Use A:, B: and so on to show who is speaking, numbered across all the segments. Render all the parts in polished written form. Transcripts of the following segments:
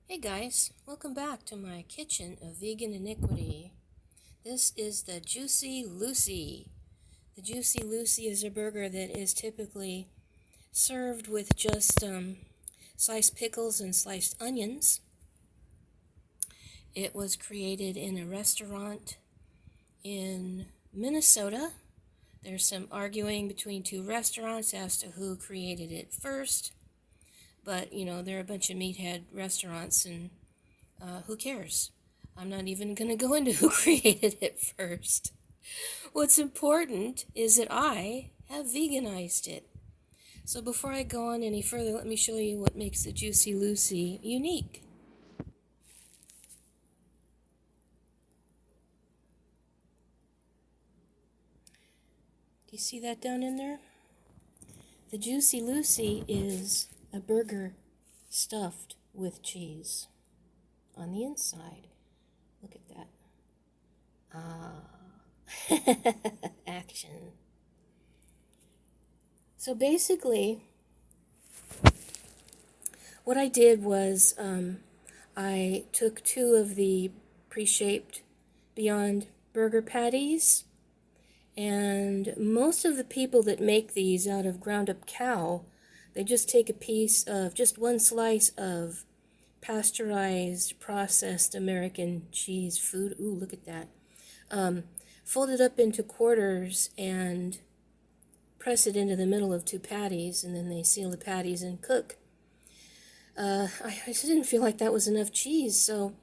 A: Hey guys, welcome back to my kitchen of vegan iniquity. This is the Jucy Lucy. The Jucy Lucy is a burger that is typically served with just sliced pickles and sliced onions. It was created in a restaurant in Minnesota. There's some arguing between two restaurants as to who created it first. But, there are a bunch of meathead restaurants, and who cares? I'm not even going to go into who created it first. What's important is that I have veganized it. So before I go on any further, let me show you what makes the Jucy Lucy unique. Do you see that down in there? The Jucy Lucy is a burger stuffed with cheese on the inside. Look at that. Action. So basically, what I did was I took two of the pre-shaped Beyond Burger patties, and most of the people that make these out of ground up cow, they just take a piece of, just one slice of pasteurized, processed American cheese food. Ooh, look at that. Fold it up into quarters and press it into the middle of two patties, and then they seal the patties and cook. I just didn't feel like that was enough cheese, so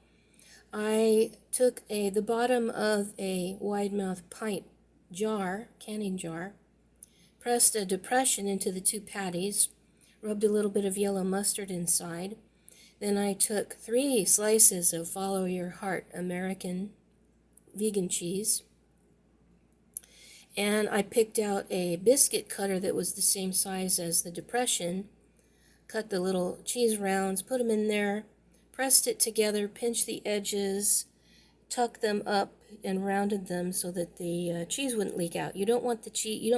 A: I took the bottom of a wide mouth pint jar, canning jar, pressed a depression into the two patties, rubbed a little bit of yellow mustard inside. Then I took 3 slices of Follow Your Heart American vegan cheese, and I picked out a biscuit cutter that was the same size as the depression, cut the little cheese rounds, put them in there, pressed it together, pinched the edges, tucked them up, and rounded them so that the cheese wouldn't leak out. You don't want the cheese,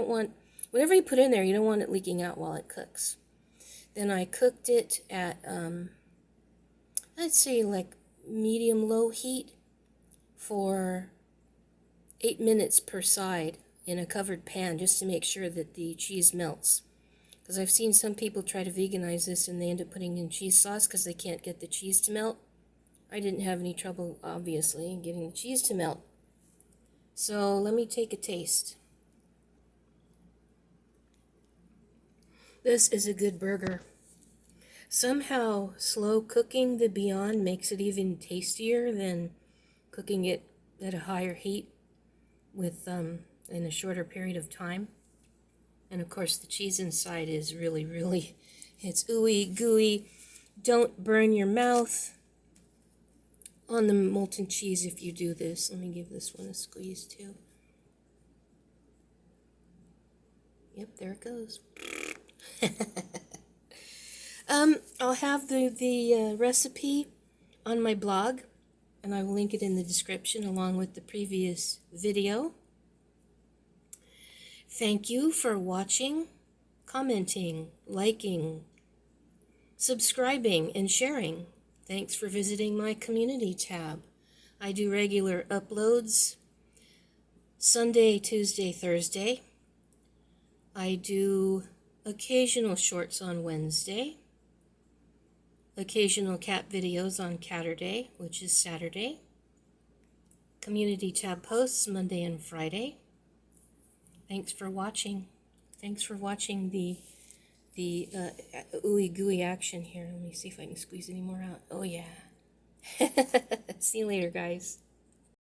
A: whatever you put in there, you don't want it leaking out while it cooks. Then I cooked it at, I'd say like medium-low heat for 8 minutes per side in a covered pan, just to make sure that the cheese melts. Because I've seen some people try to veganize this and they end up putting in cheese sauce because they can't get the cheese to melt. I didn't have any trouble, obviously, getting the cheese to melt. So let me take a taste. This is a good burger. Somehow slow cooking the Beyond makes it even tastier than cooking it at a higher heat with in a shorter period of time. And of course the cheese inside is really, it's ooey gooey. Don't burn your mouth on the molten cheese if you do this. Let me give this one a squeeze too. Yep, there it goes. I'll have the recipe on my blog, and I will link it in the description along with the previous video. Thank you for watching, commenting, liking, subscribing, and sharing. Thanks for visiting my community tab. I do regular uploads Sunday, Tuesday, Thursday. I do occasional shorts on Wednesday, occasional cat videos on Catterday, which is Saturday, community tab posts Monday and Friday. Thanks for watching. Thanks for watching the ooey gooey action here. Let me see if I can squeeze any more out. Oh yeah. See you later, guys.